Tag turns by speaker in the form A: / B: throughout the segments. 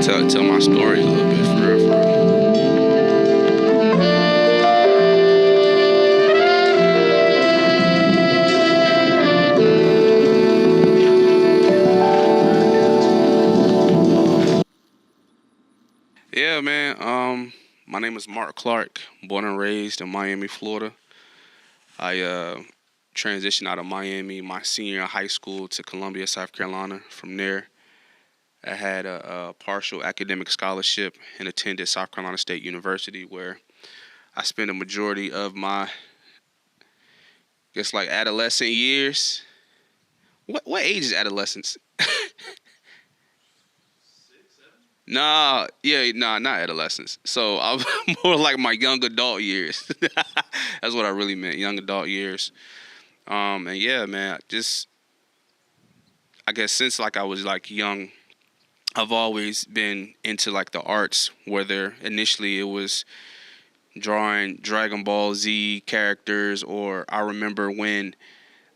A: tell my story a little bit for real, for real. Yeah, man. My name is Mark Clark, born and raised in Miami, Florida. I transitioned out of Miami my senior year of high school to Columbia, South Carolina. From there, I had a partial academic scholarship and attended South Carolina State University, where I spent a majority of my, guess, like adolescent years. What age is adolescence? Nah, yeah, nah, not adolescence. So I'm more like my young adult years. That's what I really meant, young adult years. And yeah, man, just I guess since like I was like young, I've always been into like the arts. Whether initially it was drawing Dragon Ball Z characters, or I remember when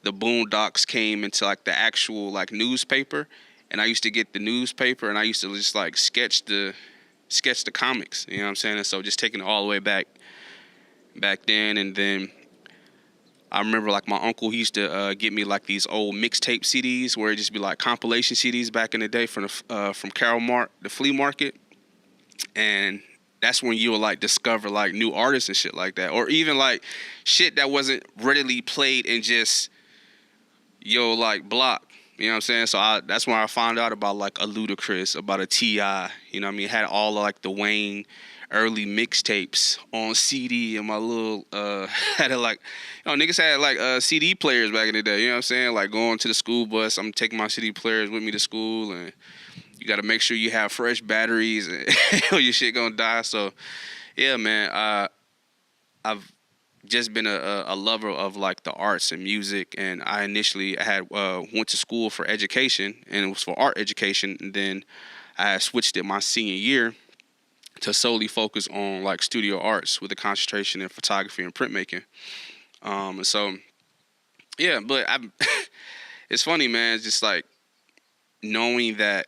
A: the Boondocks came into like the actual like newspaper, and I used to get the newspaper and I used to just like sketch the comics. You know what I'm saying? And so just taking it all the way back then, and then I remember like my uncle, he used to get me like these old mixtape CDs where it just be like compilation CDs back in the day from Carol Mart, the flea market, and that's when you would like discover like new artists and shit like that, or even like shit that wasn't readily played in just like block. You know what I'm saying? So that's when I found out about like a Ludacris, about a T.I. You know what I mean? Had all of, like the Wayne early mixtapes on CD, and my little had it like, niggas had like CD players back in the day. You know what I'm saying? Like going to the school bus, I'm taking my CD players with me to school, and you got to make sure you have fresh batteries, and your shit gonna die. So yeah, man, I've just been a lover of like the arts and music, and I initially had went to school for education, and it was for art education, and then I switched it my senior year to solely focus on like studio arts with a concentration in photography and printmaking. And so yeah, but I it's funny, man. It's just like knowing that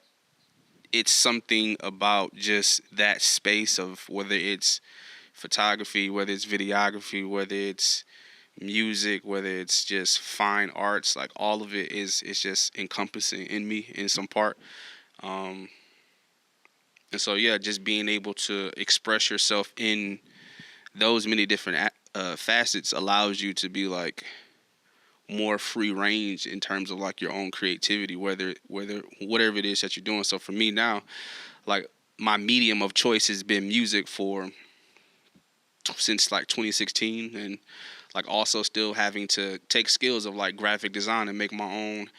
A: it's something about just that space of whether it's photography, whether it's videography, whether it's music, whether it's just fine arts, like all of it is just encompassing in me in some part. Um, and so yeah, just being able to express yourself in those many different facets allows you to be like more free range in terms of like your own creativity, whether whatever it is that you're doing. So for me now, like my medium of choice has been music for since like 2016, and like also still having to take skills of like graphic design and make my own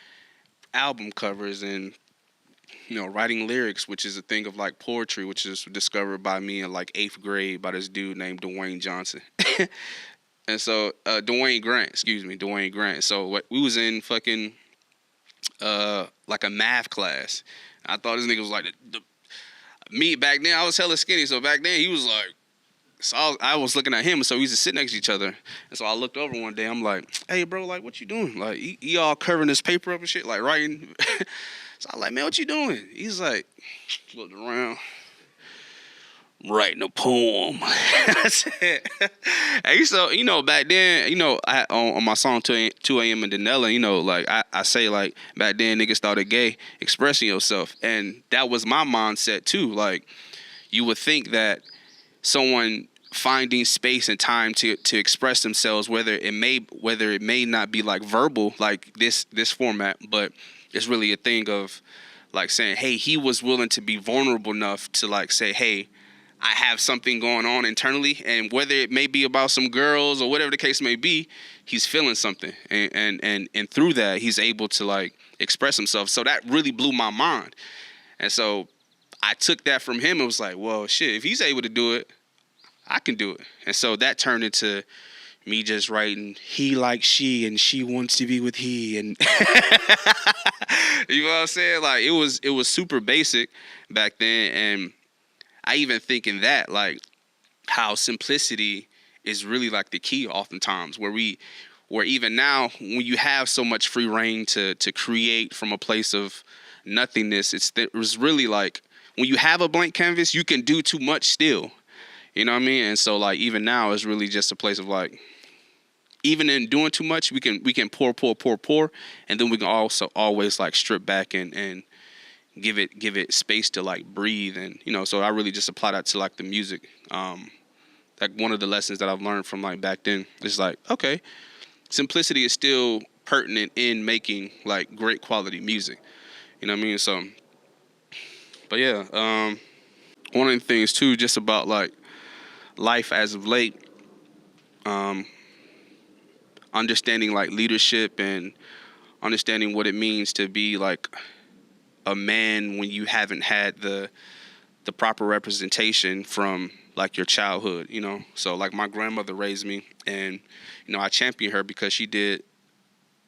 A: album covers, and writing lyrics, which is a thing of like poetry, which is discovered by me in like 8th grade by this dude named Dwayne Johnson. And so Dwayne Grant, excuse me, Dwayne Grant. So we was in fucking like a math class. I thought this nigga was like me back then. I was hella skinny, so back then he was like, so I was looking at him, so we used to sit next to each other. And so I looked over one day, I'm like, hey, bro, like, what you doing? Like, he all covering this paper up and shit, like, writing. So I'm like, man, what you doing? He's like, looked around, writing a poem. I said, hey, so, back then, I on my song 2 a.m. in Danella, like, I say, like, back then, niggas thought it gay, expressing yourself. And that was my mindset, too. Like, you would think that someone finding space and time to express themselves, whether it may not be like verbal, like this format, but it's really a thing of like saying, hey, he was willing to be vulnerable enough to like say, hey, I have something going on internally, and whether it may be about some girls or whatever the case may be, he's feeling something, and through that he's able to like express himself. So that really blew my mind. And so I took that from him and was like, well, shit, if he's able to do it, I can do it. And so that turned into me just writing, he likes she and she wants to be with he. And you know what I'm saying? Like it was super basic back then. And I even think in that, like how simplicity is really like the key oftentimes, where even now when you have so much free reign to create from a place of nothingness, it was really like when you have a blank canvas, you can do too much still. You know what I mean? And so like even now it's really just a place of like, even in doing too much, we can pour, and then we can also always like strip back and give it space to like breathe. And so I really just apply that to like the music. Like one of the lessons that I've learned from like back then is like, okay, simplicity is still pertinent in making like great quality music. You know what I mean? So, but yeah, one of the things too, just about like life as of late, um, understanding like leadership and understanding what it means to be like a man when you haven't had the proper representation from like your childhood. So like my grandmother raised me, and I champion her because she did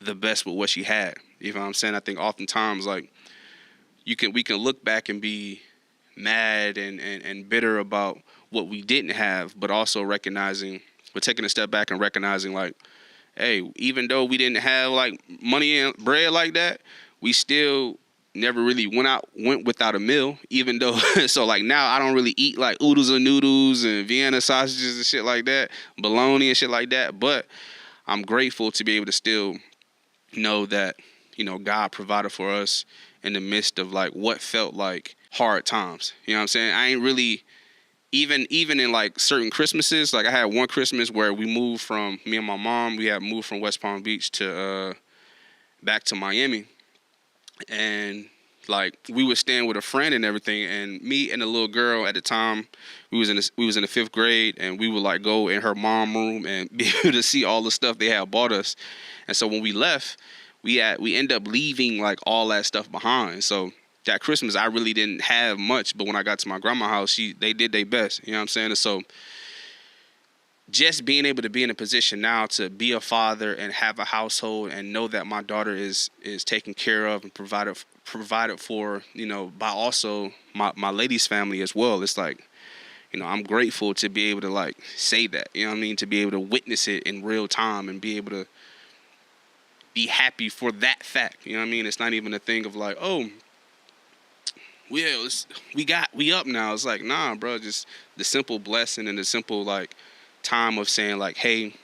A: the best with what she had. You know what I'm saying? I think oftentimes like we can look back and be mad and bitter about what we didn't have, but also recognizing, we're taking a step back and recognizing like, hey, even though we didn't have like money and bread like that, we still never really went without a meal, even though so like now I don't really eat like oodles and noodles and Vienna sausages and shit like that, bologna and shit like that, but I'm grateful to be able to still know that God provided for us in the midst of like what felt like hard times. You know what I'm saying? I ain't really even in like certain Christmases, like I had one Christmas where me and my mom, we had moved from West Palm Beach to back to Miami, and like we were staying with a friend and everything, and me and the little girl at the time, we was in the fifth grade, and we would like go in her mom room and be able to see all the stuff they had bought us. And so when we left, we end up leaving like all that stuff behind. So that Christmas I really didn't have much, but when I got to my grandma's house, they did their best. You know what I'm saying? And so just being able to be in a position now to be a father and have a household and know that my daughter is taken care of and provided for, by also my lady's family as well. It's like, I'm grateful to be able to like say that, you know what I mean? To be able to witness it in real time and be able to be happy for that fact. You know what I mean? It's not even a thing of like, oh, well, we up now. It's like, nah, bro, just the simple blessing and the simple like time of saying like, hey,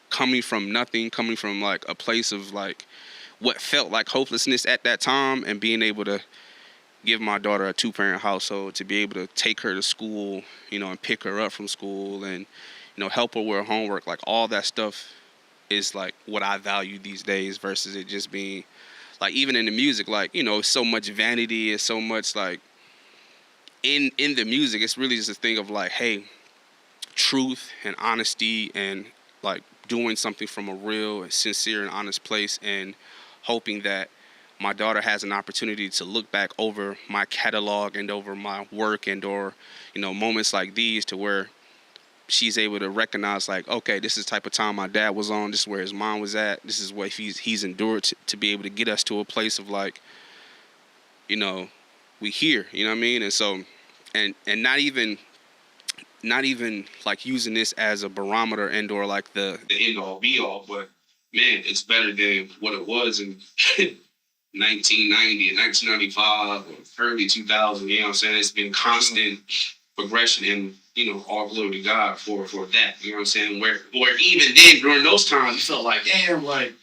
A: coming from nothing, coming from like a place of like what felt like hopelessness at that time, and being able to give my daughter a 2-parent household, to be able to take her to school, and pick her up from school, and help her with her homework, like all that stuff is like what I value these days versus it just being like, even in the music, like, so much vanity, is so much like in the music, it's really just a thing of like, hey, truth and honesty, and like doing something from a real and sincere and honest place, and hoping that my daughter has an opportunity to look back over my catalog and over my work, and or moments like these, to where she's able to recognize like, okay, this is the type of time my dad was on, this is where his mom was at, this is what he's endured to be able to get us to a place of like, we here, you know what I mean? And so, and not even like using this as a barometer and or like the end all be all, but man, it's better than what it was in 1990 and 1995 or early 2000. You know what I'm saying? It's been constant progression, and all glory to God for that. You know what I'm saying? Where even then during those times you felt like, damn, like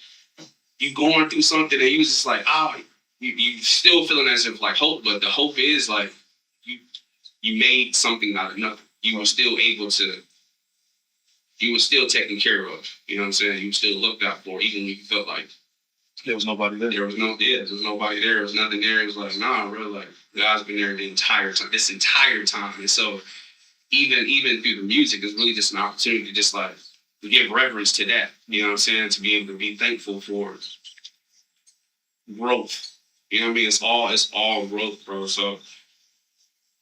A: you going through something, and you was just like, you still feeling as if like hope, but the hope is like you made something out of nothing. You were still able to, you were still taken care of. You know what I'm saying? You were still looked out for, even when you felt like
B: there was nobody there.
A: There was nobody there. There was nothing there. It was like, nah, bro, like God's been there the entire time, this entire time. And so even through the music, it's really just an opportunity to just like give reverence to that. You know what I'm saying? To be able to be thankful for growth. You know what I mean? It's all growth, bro. So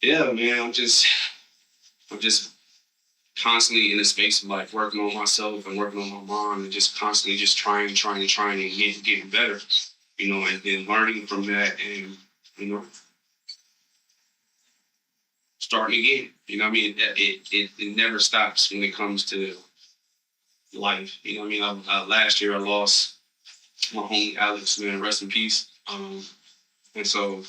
A: yeah, man, I'm just constantly in a space of like working on myself and working on my mom, and just constantly just trying and getting better, and then learning from that, and starting again. You know what I mean? It never stops when it comes to life. You know what I mean? Last year I lost my homie Alex, man, rest in peace. And so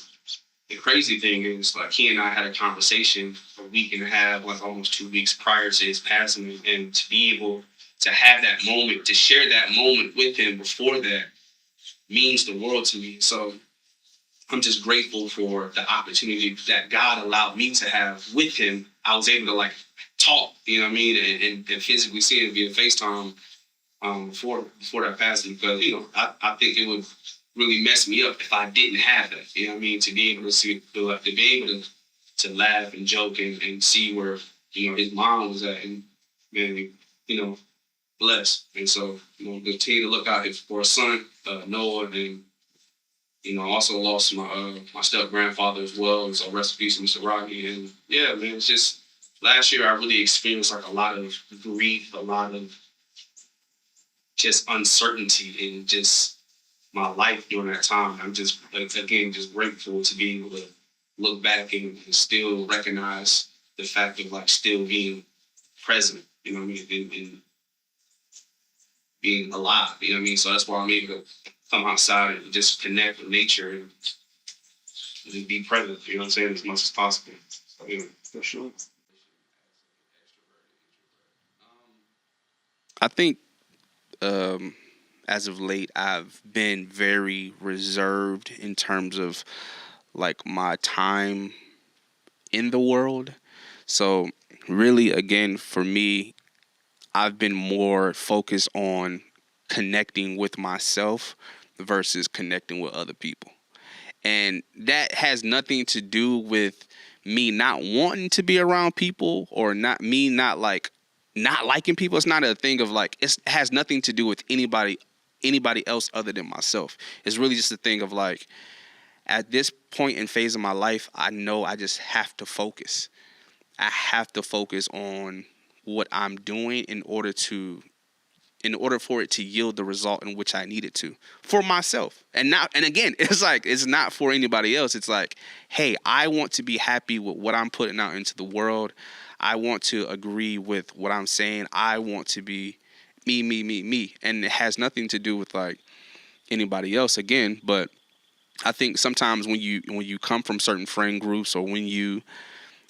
A: the crazy thing is, like, he and I had a conversation a week and a half, like almost 2 weeks prior to his passing, and to be able to have that moment, to share that moment with him before that, means the world to me. So I'm just grateful for the opportunity that God allowed me to have with him. I was able to like talk, you know what I mean, and physically see him via FaceTime before that passing, because I think it would really mess me up if I didn't have that. You know what I mean? To be able to see, to be able to laugh and joke and see where his mom was at, and man, blessed. And so continue to look out for a son, Noah, and also lost my step grandfather as well. And so rest in peace, Mr. Rocky. And yeah, man, it's just last year I really experienced like a lot of grief, a lot of just uncertainty in just my life during that time. I'm just again just grateful to be able to look back and still recognize the fact of like still being present. You know what I mean? And being alive. You know what I mean? So that's why I'm able to come outside and just connect with nature and just be present. You know what I'm saying? As much as possible. So, for sure. I think as of late, I've been very reserved in terms of like my time in the world. So really, again, for me, I've been more focused on connecting with myself versus connecting with other people. And that has nothing to do with me not wanting to be around people, or not like not liking people. It's not a thing of like, it has nothing to do with anybody else other than myself. It's really just a thing of like, at this point in phase of my life, I know I just have to focus. I have to focus on what I'm doing in order for it to yield the result in which I need it to for myself. And again, it's like, it's not for anybody else. It's like, hey, I want to be happy with what I'm putting out into the world. I want to agree with what I'm saying. I want to be me. And it has nothing to do with like anybody else again. But I think sometimes when you come from certain friend groups, or when you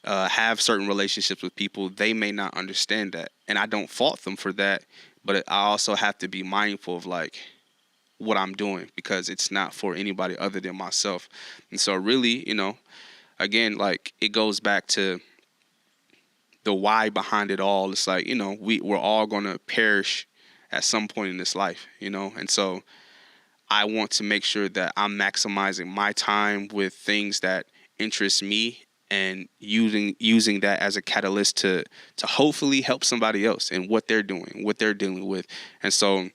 A: have certain relationships with people, they may not understand that. And I don't fault them for that. But I also have to be mindful of like what I'm doing, because it's not for anybody other than myself. And so really, again, like it goes back to the why behind it all. It's like, we're all going to perish at some point in this life, and so I want to make sure that I'm maximizing my time with things that interest me, and using that as a catalyst to hopefully help somebody else in what they're doing, what they're dealing with. And so,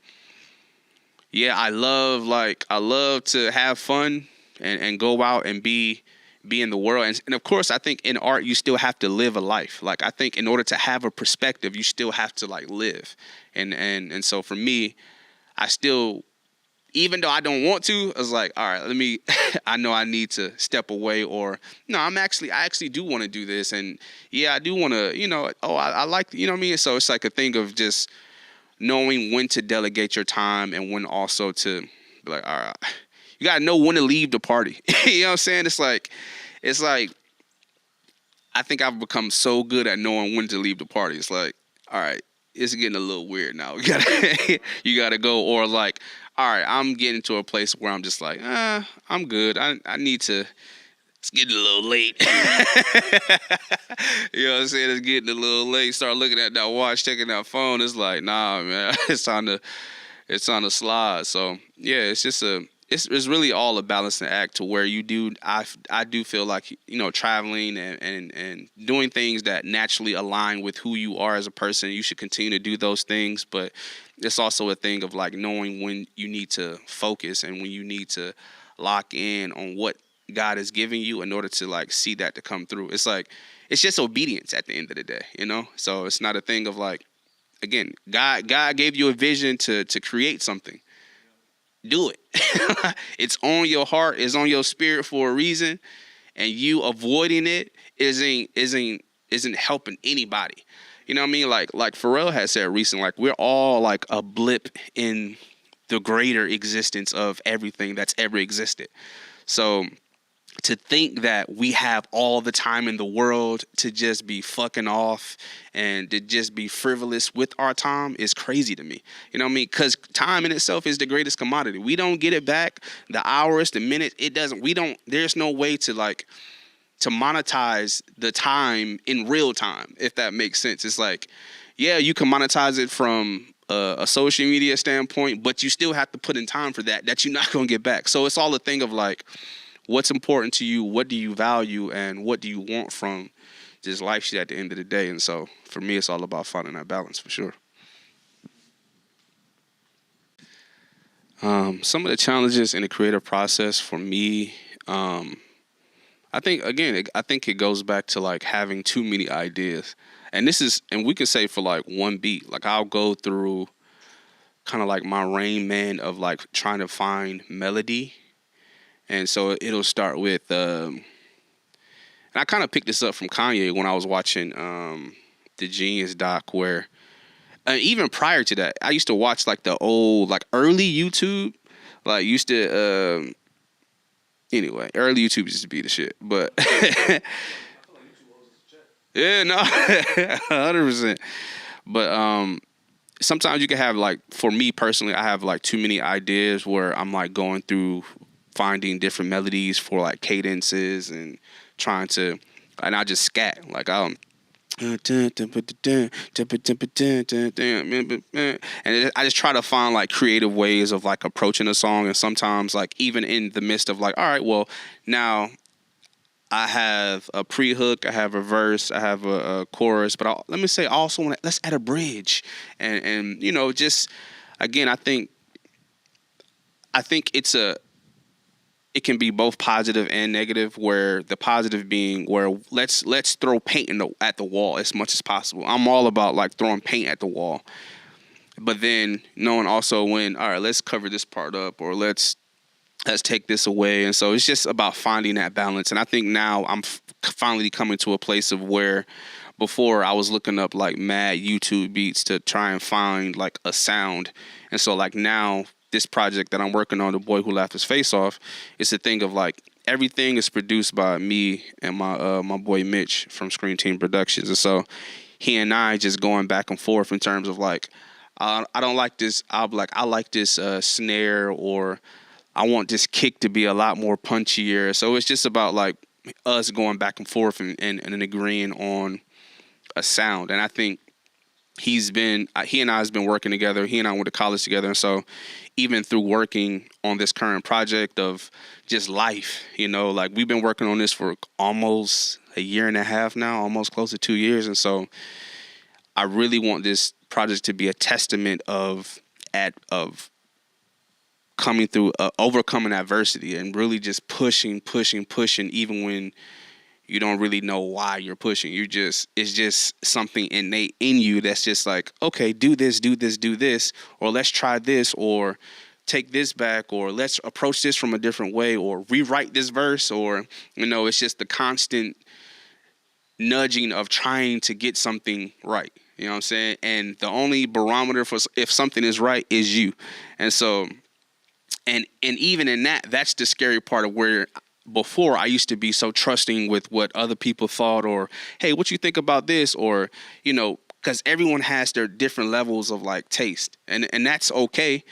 A: yeah, I love to have fun and go out and be in the world. And of course, I think in art, you still have to live a life. Like, I think in order to have a perspective, you still have to like live. And so for me, I still, even though I don't want to, I was like, all right, I know I need to step away, or no, I actually do want to do this. And yeah, I do want to, I like, what I mean? So it's like a thing of just knowing when to delegate your time, and when also to be like, all right, you got to know when to leave the party. You know what I'm saying? It's like, I think I've become so good at knowing when to leave the party. It's like, all right, it's getting a little weird now. You gotta go. Or like, all right, I'm getting to a place where I'm just like, I'm good. I need to. It's getting a little late. You know what I'm saying? It's getting a little late. Start looking at that watch, checking that phone. It's like, nah, man, it's time to slide. So yeah, it's just it's really all a balancing act, to where you do. I do feel like, traveling and doing things that naturally align with who you are as a person. You should continue to do those things, but it's also a thing of like knowing when you need to focus and when you need to lock in on what God is giving you in order to like see that to come through. It's like, it's just obedience at the end of the day, So it's not a thing of like, again, God gave you a vision to create something. Do it. It's on your heart, it's on your spirit for a reason, and you avoiding it isn't helping anybody. You know what I mean? Like Pharrell has said recently, like we're all like a blip in the greater existence of everything that's ever existed. So to think that we have all the time in the world to just be fucking off and to just be frivolous with our time is crazy to me. You know what I mean? Because time in itself is the greatest commodity. We don't get it back. The hours, the minutes, it doesn't. We don't. There's no way to to monetize the time in real time, if that makes sense. It's like, yeah, you can monetize it from a social media standpoint, but you still have to put in time for that you're not going to get back. So it's all a thing of like, what's important to you, what do you value, and what do you want from this life shit at the end of the day. And so for me, it's all about finding that balance for sure. Some of the challenges in the creative process for me, I think again, I think it goes back to like having too many ideas. And we can say for like one beat, like I'll go through kind of like my Rain Man of like trying to find melody. And so it'll start with, and I kind of picked this up from Kanye when I was watching the Genius doc, where even prior to that, I used to watch like the old, like early YouTube, like used to, anyway, early YouTube used to be the shit, but yeah, no, 100%. But sometimes you can have like, for me personally, I have like too many ideas where I'm like going through finding different melodies for like cadences and trying to, and I just scat like and I just try to find like creative ways of like approaching a song. And sometimes like even in the midst of like, all right, well now I have a pre-hook, I have a verse, I have a chorus, but let me say also let's add a bridge, and you know, just again, I think it can be both positive and negative, where the positive being where let's throw paint at the wall as much as possible. I'm all about like throwing paint at the wall, but then knowing also when, all right, let's cover this part up, or let's take this away. And so it's just about finding that balance. And I think now I'm finally coming to a place of where before I was looking up like mad YouTube beats to try and find like a sound. And so like now this project that I'm working on, The Boy Who Laughed His Face Off, it's a thing of like everything is produced by me and my boy Mitch from Scream Team Productions. And so he and I just going back and forth in terms of like, I don't like this. I'll be like, I like this snare, or I want this kick to be a lot more punchier. So it's just about like us going back and forth and agreeing on a sound. And I think he and I has been working together. He and I went to college together. And so even through working on this current project of just life, you know, like we've been working on this for almost a year and a half now, almost close to 2 years. And so I really want this project to be a testament of coming through, overcoming adversity, and really just pushing, even when you don't really know why you're pushing. It's just something innate in you that's just like, okay, do this, or let's try this, or take this back, or let's approach this from a different way, or rewrite this verse, or, you know, it's just the constant nudging of trying to get something right. You know what I'm saying? And the only barometer for if something is right is you. And so, and even in that's the scary part of where before I used to be so trusting with what other people thought, or, hey, what you think about this? Or, you know, because everyone has their different levels of like taste, and that's okay.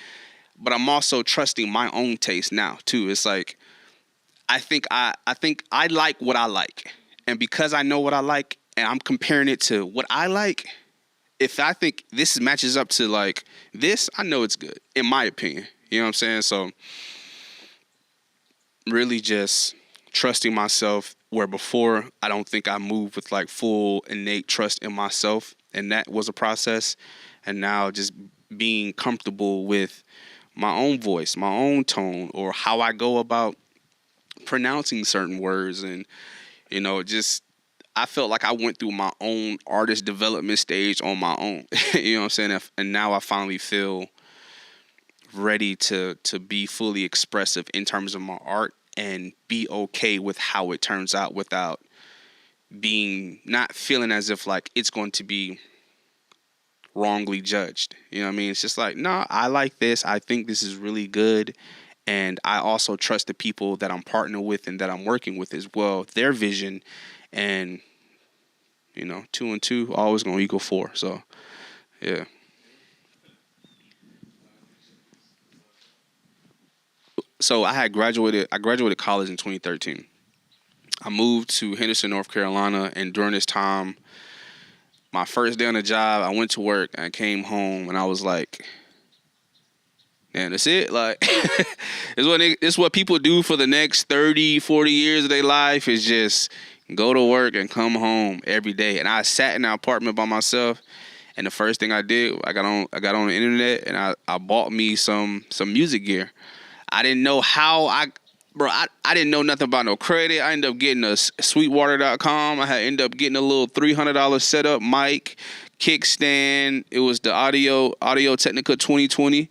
A: But I'm also trusting my own taste now too. It's like, I think I like what I like. And because I know what I like and I'm comparing it to what I like, if I think this matches up to like this, I know it's good, in my opinion. You know what I'm saying? So really just trusting myself, where before I don't think I moved with like full innate trust in myself. And that was a process. And now just being comfortable with my own voice, my own tone, or how I go about pronouncing certain words. And, you know, just, I felt like I went through my own artist development stage on my own. You know what I'm saying? And now I finally feel ready to be fully expressive in terms of my art, and be okay with how it turns out, without not feeling as if like it's going to be wrongly judged. You know what I mean? It's just like, no, I like this. I think this is really good. And I also trust the people that I'm partnered with and that I'm working with as well, their vision. And, 2 and 2 always going to equal 4. So, yeah. So I graduated college in 2013. I moved to Henderson, North Carolina. And during this time, my first day on the job, I went to work and I came home and I was like, man, that's it. Like, it's what people do for the next 30, 40 years of their life is just go to work and come home every day. And I sat in an apartment by myself. And the first thing I did, I got on the internet and I bought me some music gear. I didn't know how I didn't know nothing about no credit. I ended up getting a Sweetwater.com. I had ended up getting a little $300 setup mic, kickstand. It was the Audio Technica 2020.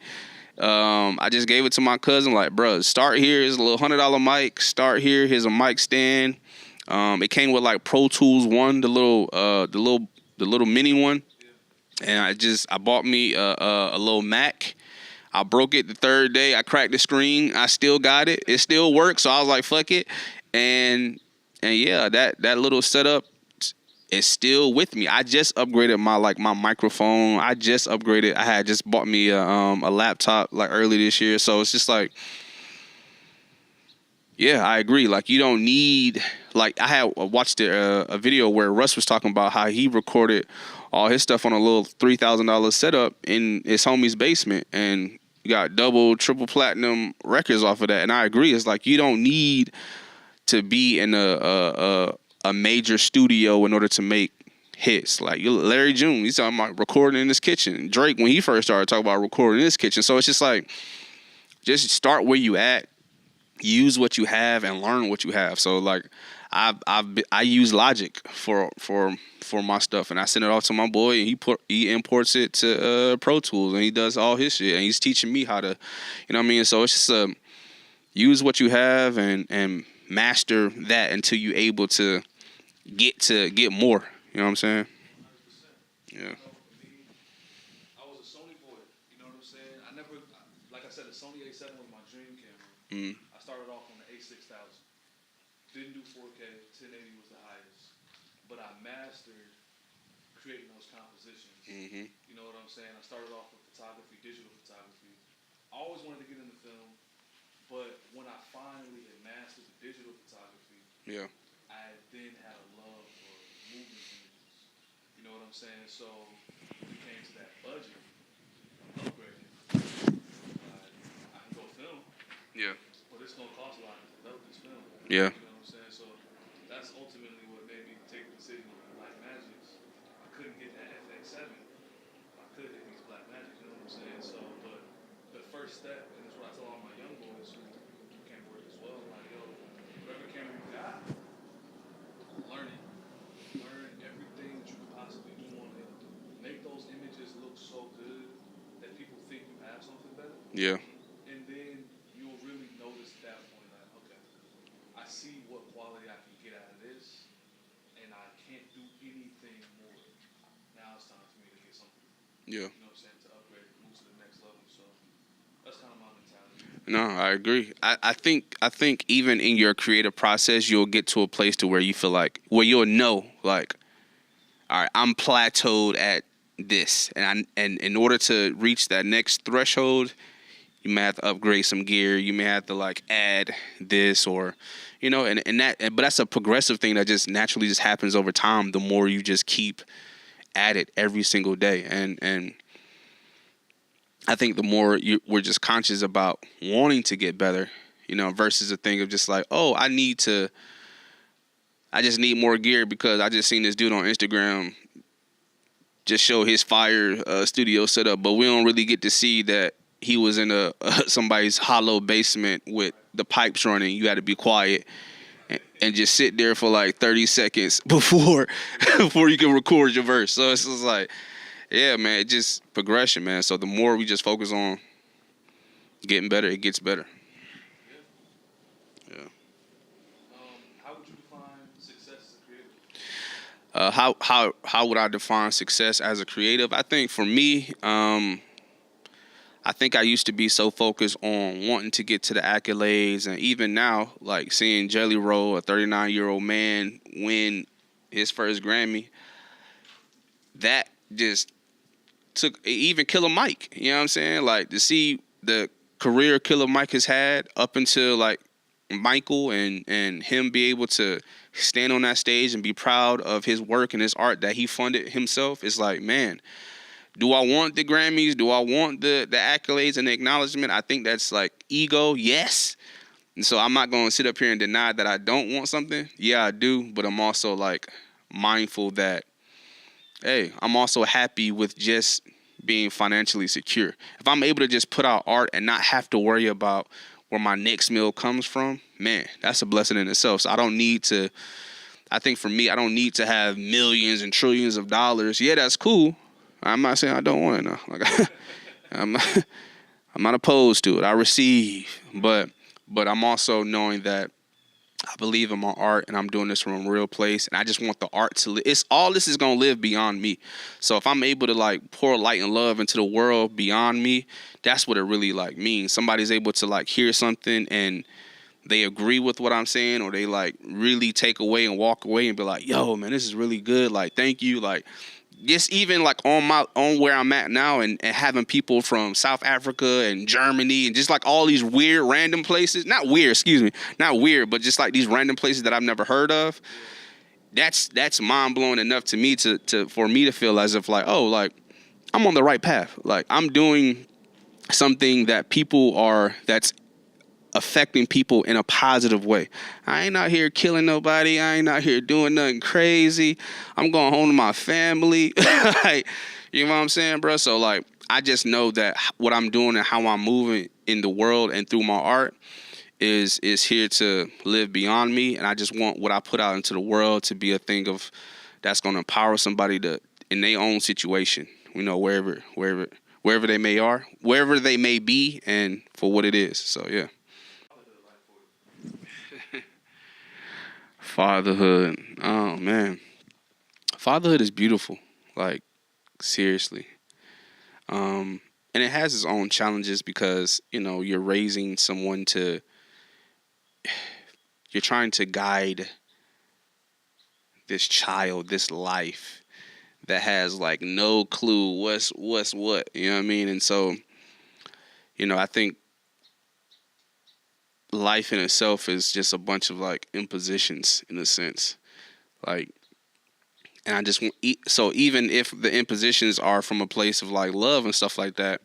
A: I just gave it to my cousin, like, bro, start here. Here's a little $100 mic. Start here. Here's a mic stand. It came with like Pro Tools 1, the little mini one, and I bought me a little Mac. I broke it the third day. I cracked the screen. I still got it. It still works. So I was like, fuck it. And yeah, that little setup is still with me. I just upgraded my microphone. I just upgraded. I had just bought me a laptop like early this year. So it's just like, yeah, I agree. Like, you don't need, like, I had watched a video where Russ was talking about how he recorded all his stuff on a little $3,000 setup in his homie's basement, and you got double, triple platinum records off of that. And I agree. It's like, you don't need to be in a major studio in order to make hits. Like, Larry June, he's talking about recording in his kitchen. Drake, when he first started talking about recording in his kitchen. So it's just like, just start where you at. Use what you have and learn what you have. So like, I use Logic for my stuff, and I send it off to my boy, and he imports it to Pro Tools, and he does all his shit, and he's teaching me how to, you know what I mean. So it's just use what you have and master that until you're able to get more. You know what I'm saying? Yeah.
B: I was a Sony boy. You know what I'm saying? I never, like I said, the Sony A7 was my dream camera.
A: Mm.
B: I started off on the A6000. Didn't do 4K. 1080 was the highest. But I mastered creating those compositions.
A: Mm-hmm.
B: You know what I'm saying? I started off with photography, digital photography. I always wanted to get into film, but when I finally had mastered the digital photography,
A: Yeah.
B: I then had a love for moving images. You know what I'm saying? So when it came to that budget, upgrading, I can go film,
A: Yeah.
B: but it's gonna cost a lot to develop this film.
A: Yeah.
B: You know what I'm saying? So that's ultimately what made me take the decision on Blackmagics. I couldn't get that FX7. I could hit these Blackmagics. You know what I'm saying? So, but the first step, and it's what I tell all my young boys who can't work as well, like, yo, whatever camera you got, learn it. Learn everything that you could possibly do on it. Make those images look so good that people think you have something better.
A: Yeah.
B: And then you'll really notice at that point, like, okay, I see what quality I can get out of this, and I can't do anything more. Now it's time for me to get something.
A: Yeah.
B: You know what I'm saying? To upgrade, move to the next level. So that's kind of my mentality.
A: No, I agree. I think even in your creative process, you'll get to a place to where you feel like, where you'll know, like, all right, I'm plateaued at this, and in order to reach that next threshold, you may have to upgrade some gear. You may have to like add this, or, but that's a progressive thing that just naturally just happens over time. The more you just keep at it every single day, and I think the more we're just conscious about wanting to get better, versus a thing of just like, oh, I just need more gear because I just seen this dude on Instagram just show his fire studio setup, but we don't really get to see that he was in somebody's hollow basement with the pipes running. You got to be quiet and just sit there for like 30 seconds before you can record your verse. So it's just like, yeah, man, it's just progression, man. So the more we just focus on getting better, it gets better. Yeah.
B: How would you define success as a creative?
A: How would I define success as a creative? I think for me, I think I used to be so focused on wanting to get to the accolades, and even now, like seeing Jelly Roll, a 39-year-old man, win his first Grammy, that just took even Killer Mike. You know what I'm saying? Like to see the career Killer Mike has had up until like Michael and him be able to stand on that stage and be proud of his work and his art that he funded himself. It's like, man, do I want the Grammys? Do I want the accolades and the acknowledgement? I think that's like ego, yes. And so I'm not going to sit up here and deny that I don't want something. Yeah, I do, but I'm also like mindful that, hey, I'm also happy with just being financially secure. If I'm able to just put out art and not have to worry about where my next meal comes from, man, that's a blessing in itself. So I don't need to, I think for me, I don't need to have millions and trillions of dollars. Yeah, that's cool. I'm not saying I don't want it now. Like, I'm not opposed to it. I receive, but I'm also knowing that I believe in my art and I'm doing this from a real place, and I just want the art to live. It's all this is gonna live beyond me. So if I'm able to like pour light and love into the world beyond me, that's what it really like means. Somebody's able to like hear something and they agree with what I'm saying, or they like really take away and walk away and be like, yo, man, this is really good. Like, thank you. Like, just even like on where I'm at now and having people from South Africa and Germany and just like all these weird random places, not weird, but just like these random places that I've never heard of. That's mind blowing enough to me to for me to feel as if like, oh, like I'm on the right path. Like I'm doing something that's affecting people in a positive way. I ain't out here killing nobody. I ain't out here doing nothing crazy. I'm going home to my family. Like, you know what I'm saying, bro? So like, I just know that what I'm doing and how I'm moving in the world and through my art is here to live beyond me. And I just want what I put out into the world to be a thing of that's going to empower somebody to in their own situation, you know, wherever they wherever they may be, and for what it is. So yeah. Fatherhood. Oh man. Fatherhood is beautiful. Like seriously. And it has its own challenges because, you know, you're trying to guide this child, this life that has like no clue what's what, you know what I mean? And so, you know, I think life in itself is just a bunch of like impositions in a sense. Like, and I just want, so even if the impositions are from a place of like love and stuff like that,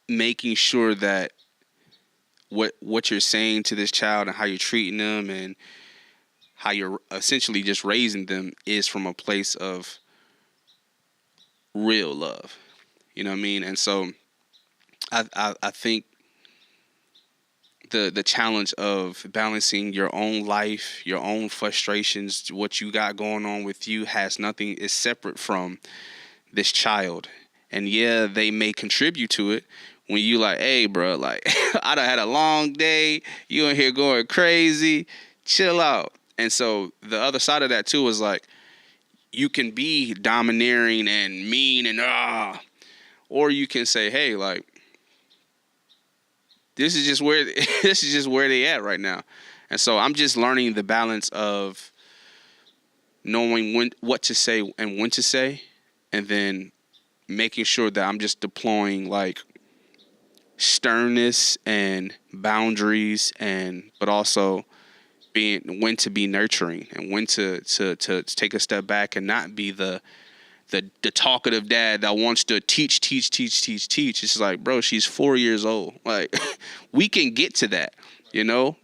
A: making sure that what you're saying to this child and how you're treating them and how you're essentially just raising them is from a place of real love. You know what I mean? And so I think the challenge of balancing your own life, your own frustrations, what you got going on with you is separate from this child. And yeah, they may contribute to it when you like, hey, bro, like I done had a long day. You in here going crazy. Chill out. And so the other side of that too is like, you can be domineering and mean and or you can say, hey, like, this is just where they at right now. And so I'm just learning the balance of knowing what to say and when to say, and then making sure that I'm just deploying like sternness and boundaries, but also when to be nurturing and when to take a step back and not be the talkative dad that wants to teach. It's like, bro, she's 4 years old. Like, we can get to that, you know?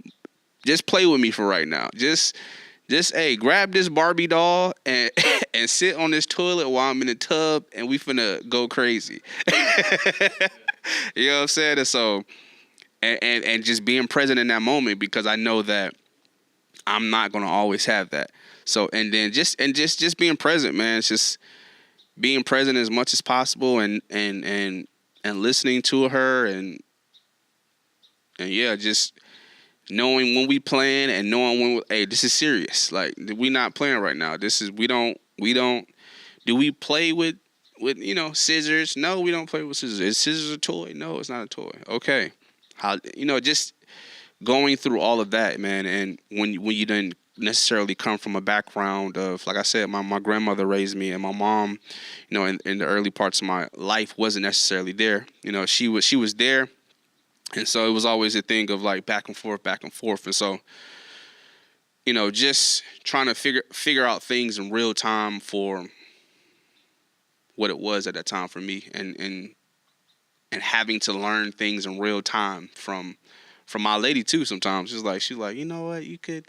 A: Just play with me for right now. Just hey, grab this Barbie doll and and sit on this toilet while I'm in the tub and we finna go crazy. You know what I'm saying? And so, and just being present in that moment, because I know that I'm not gonna always have that. So, and then just being present, man. It's just being present as much as possible and listening to her and yeah, just knowing when we playing and knowing when hey, this is serious. Like, we not playing right now. This is we don't do we play with with scissors. No, we don't play with scissors. Is scissors a toy? No, it's not a toy. Okay, how just going through all of that, man. And when you didn't necessarily come from a background of, like I said, my grandmother raised me, and my mom, in the early parts of my life wasn't necessarily there. She was there, and so it was always a thing of like back and forth, and so just trying to figure out things in real time for what it was at that time for me, and having to learn things in real time from my lady too. Sometimes she's like, you know what, you could,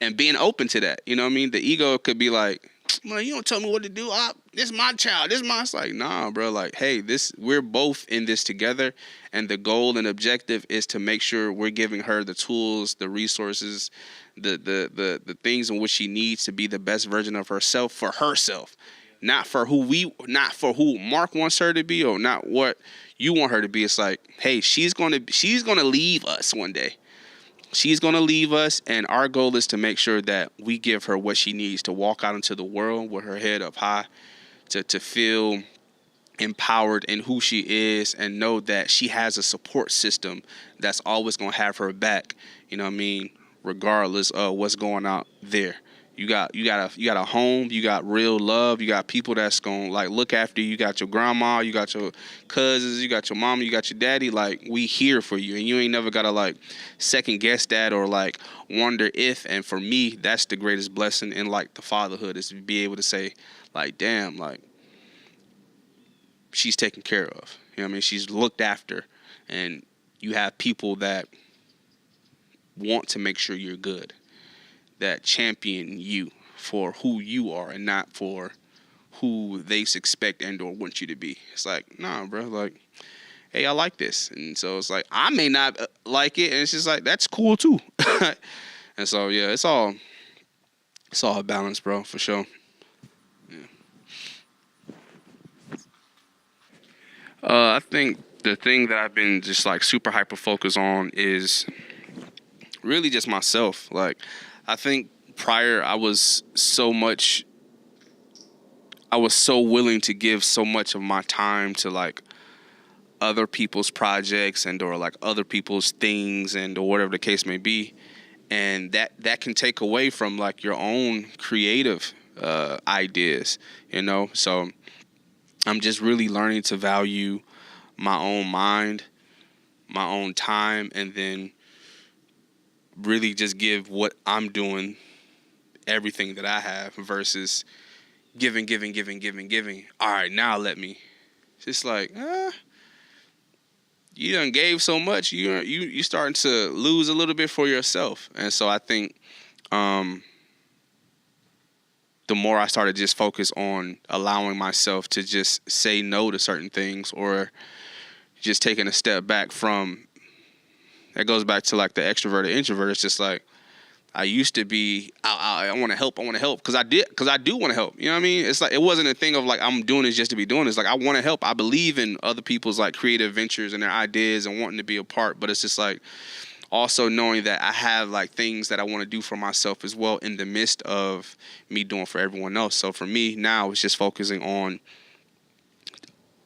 A: and being open to that. You know what I mean? The ego could be like, well, you don't tell me what to do. This is my child. This is my. It's like, nah, bro. Like, hey, we're both in this together, and the goal and objective is to make sure we're giving her the tools, the resources, the things in which she needs to be the best version of herself for herself, not for who Mark wants her to be, or not what you want her to be. It's like, hey, she's gonna leave us one day. She's going to leave us, and our goal is to make sure that we give her what she needs to walk out into the world with her head up high, to feel empowered in who she is, and know that she has a support system that's always going to have her back, you know what I mean, regardless of what's going out there. You got a home, you got real love, you got people that's gonna like look after you. You got your grandma, you got your cousins, you got your mama, you got your daddy. Like, we here for you, and you ain't never gotta like second guess that or like wonder if. And for me, that's the greatest blessing in like the fatherhood, is to be able to say like, damn, like she's taken care of. You know what I mean? She's looked after, and you have people that want to make sure you're good, that champion you for who you are and not for who they expect and or want you to be. It's like, nah, bro, like, hey, I like this. And so it's like, I may not like it, and it's just like, that's cool too. And so, yeah, it's all a balance, bro, for sure. Yeah. I think the thing that I've been just like super hyper focused on is really just myself. Like, I think prior I was so willing to give so much of my time to like other people's projects and or like other people's things and or whatever the case may be, and that can take away from like your own creative ideas, So I'm just really learning to value my own mind, my own time, and then really just give what I'm doing everything that I have versus giving. All right, now let me. It's just like, you done gave so much, you starting to lose a little bit for yourself. And so I think the more I started just focus on allowing myself to just say no to certain things, or just taking a step back from, that goes back to like the extroverted introvert. It's just like, I used to be, I want to help, because I do want to help. You know what I mean? It's like, it wasn't a thing of like, I'm doing this just to be doing this. Like, I want to help. I believe in other people's like creative ventures and their ideas and wanting to be a part. But it's just like, also knowing that I have like things that I want to do for myself as well in the midst of me doing for everyone else. So for me now, it's just focusing on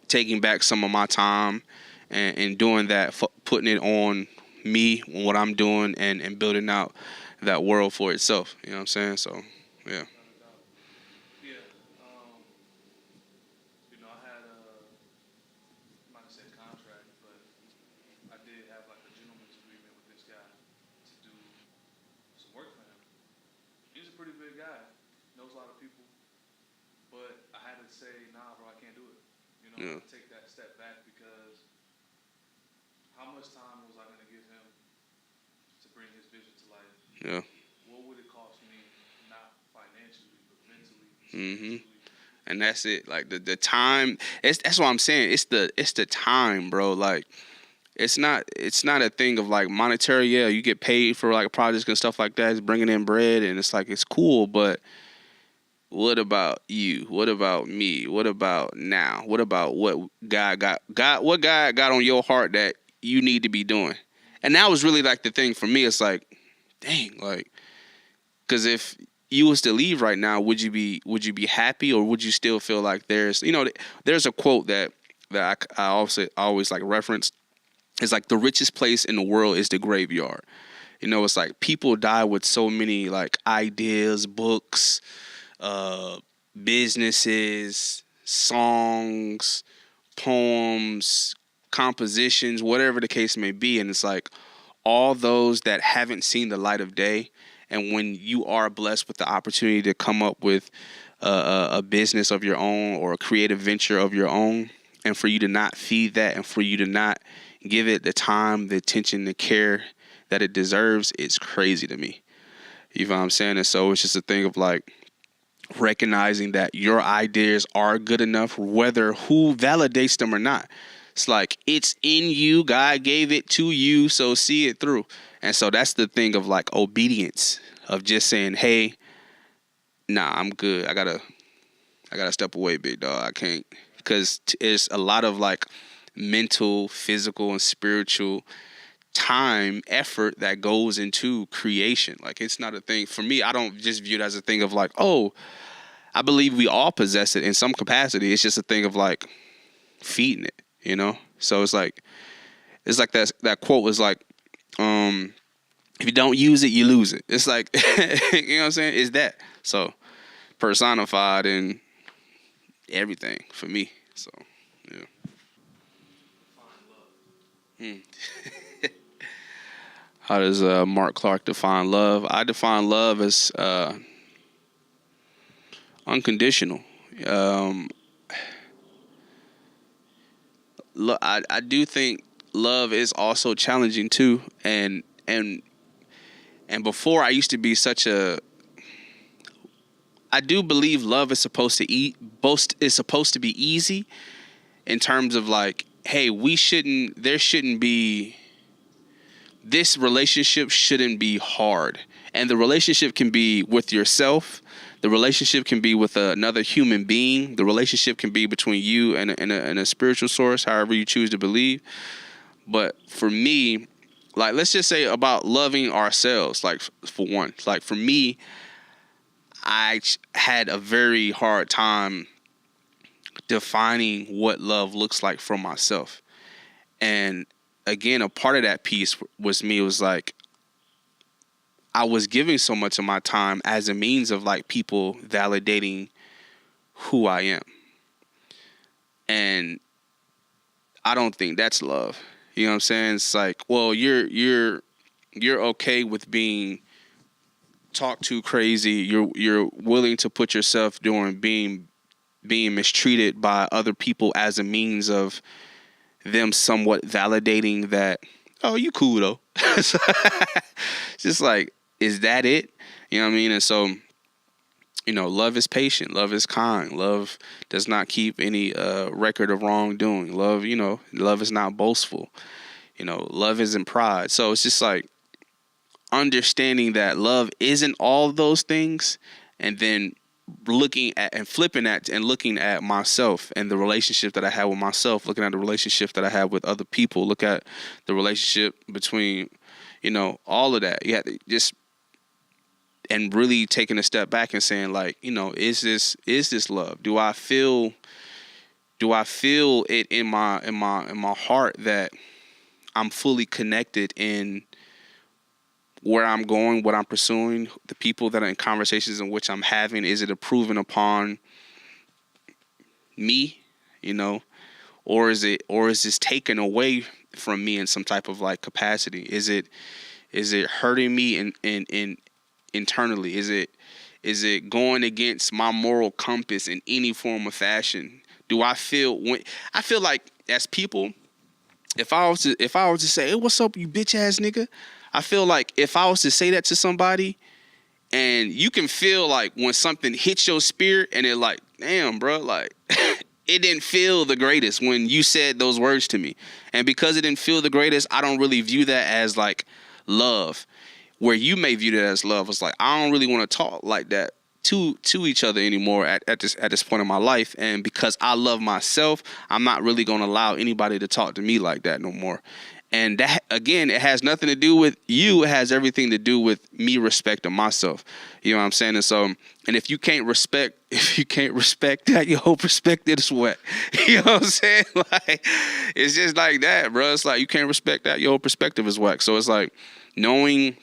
A: taking back some of my time and doing that, putting it on me, what I'm doing, and building out that world for itself. You know what I'm saying? So, yeah.
B: Yeah. I had I'm not gonna say contract, but I did have like a gentleman's agreement with this guy to do some work for him. He's a pretty big guy, knows a lot of people, but I had to say, nah, bro, I can't do it.
A: Yeah.
B: Take that step back, because how much time was I gonna give him to bring his vision to life?
A: Yeah.
B: What would it cost me, not financially, but mentally,
A: Mm-hmm.
B: spiritually?
A: And that's it. Like the time. That's what I'm saying. It's the time, bro. Like, it's not a thing of like monetary. Yeah, you get paid for like projects and stuff like that. It's bringing in bread, and it's like, it's cool. But what about you? What about me? What about now? What about what God got on your heart that you need to be doing? And that was really like the thing for me. It's like, dang, like, because if you was to leave right now, would you be happy, or would you still feel like there's a quote that I always like reference. It's like the richest place in the world is the graveyard. It's like people die with so many like ideas, books, uh, businesses, songs, poems, compositions, whatever the case may be. And it's like all those that haven't seen the light of day. And when you are blessed with the opportunity to come up with a business of your own or a creative venture of your own, and for you to not feed that and for you to not give it the time, the attention, the care that it deserves, it's crazy to me. You know what I'm saying? And so it's just a thing of like recognizing that your ideas are good enough, whether who validates them or not. It's like it's in you. God gave it to you, so see it through. And so that's the thing of like obedience, of just saying, "Hey, nah, I'm good. I gotta step away, big dog. I can't," because it's a lot of like mental, physical, and spiritual time, effort that goes into creation. Like it's not a thing for me. I don't just view it as a thing of like, oh, I believe we all possess it in some capacity. It's just a thing of like feeding it. So it's like that quote was like, if you don't use it, you lose it. It's like, you know what I'm saying? It's that. So personified in everything for me. So, yeah. Hmm. How does Mark Clark define love? I define love as unconditional. Um, I do think love is also challenging too, and before I used to be such a. I do believe love is supposed to is supposed to be easy in terms of like, hey, there shouldn't be. This relationship shouldn't be hard. And the relationship can be with yourself. The relationship can be with another human being. The relationship can be between you and a spiritual source, however you choose to believe. But for me, like, let's just say about loving ourselves, like, for one. Like, for me, I had a very hard time defining what love looks like for myself. And again, a part of that piece was me. It was like I was giving so much of my time as a means of like people validating who I am, and I don't think that's love. You know what I'm saying? It's like, well, you're okay with being talked to crazy. You're willing to put yourself during being mistreated by other people as a means of them somewhat validating that, oh, you cool though. It's just like, is that it? You know what I mean? And so, love is patient. Love is kind. Love does not keep any record of wrongdoing. Love is not boastful. Love isn't pride. So it's just like understanding that love isn't all of those things, and then looking at and flipping at and looking at myself and the relationship that I have with myself, looking at the relationship that I have with other people, look at the relationship between, all of that. Yeah, just and really taking a step back and saying like, is this love? Do I feel it in my heart that I'm fully connected in where I'm going, what I'm pursuing, the people that are in conversations in which I'm having? Is it improving upon me, or is this taken away from me in some type of like capacity? Is it hurting me in internally? Is it going against my moral compass in any form or fashion? I feel like as people, if I was to say, hey, what's up, you bitch ass nigga? I feel like if I was to say that to somebody, and you can feel like when something hits your spirit and it like, damn, bro, like it didn't feel the greatest when you said those words to me. And because it didn't feel the greatest, I don't really view that as like love. Where you may view that as love, it's like, I don't really want to talk like that to each other anymore at this point in my life. And because I love myself, I'm not really going to allow anybody to talk to me like that no more. And that, again, it has nothing to do with you. It has everything to do with me respecting myself. You know what I'm saying? And so, and if you can't respect that, your whole perspective is wet. You know what I'm saying? Like, it's just like that, bro. It's like you can't respect that, your whole perspective is whack. So it's like knowing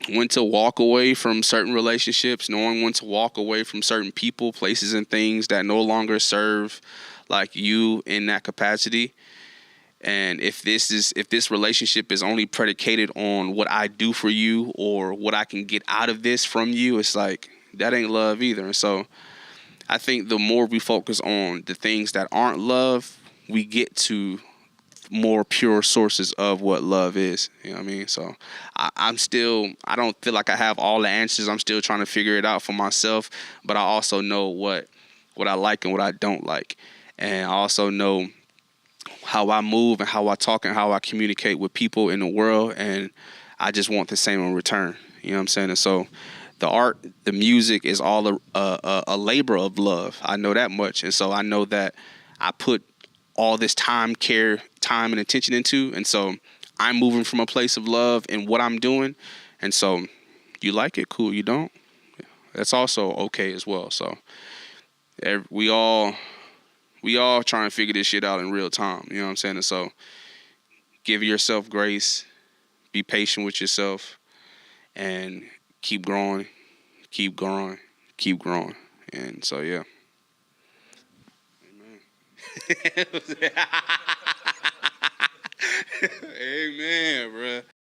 A: when to walk away from certain relationships, knowing when to walk away from certain people, places, and things that no longer serve like you in that capacity. And if this relationship is only predicated on what I do for you or what I can get out of this from you, it's like that ain't love either. And so I think the more we focus on the things that aren't love, we get to more pure sources of what love is. You know what I mean? So I don't feel like I have all the answers. I'm still trying to figure it out for myself, but I also know what I like and what I don't like. And I also know how I move and how I talk and how I communicate with people in the world, and I just want the same in return. You know what I'm saying? And so the art, the music is all a labor of love. I know that much. And so I know that I put all this time, care, time, and attention into, and so I'm moving from a place of love in what I'm doing. And so you like it, cool. You don't, that's also okay as well. So we all trying to figure this shit out in real time. You know what I'm saying? And so give yourself grace, be patient with yourself, and keep growing, keep growing, keep growing. And so, yeah. Amen. Amen, bro.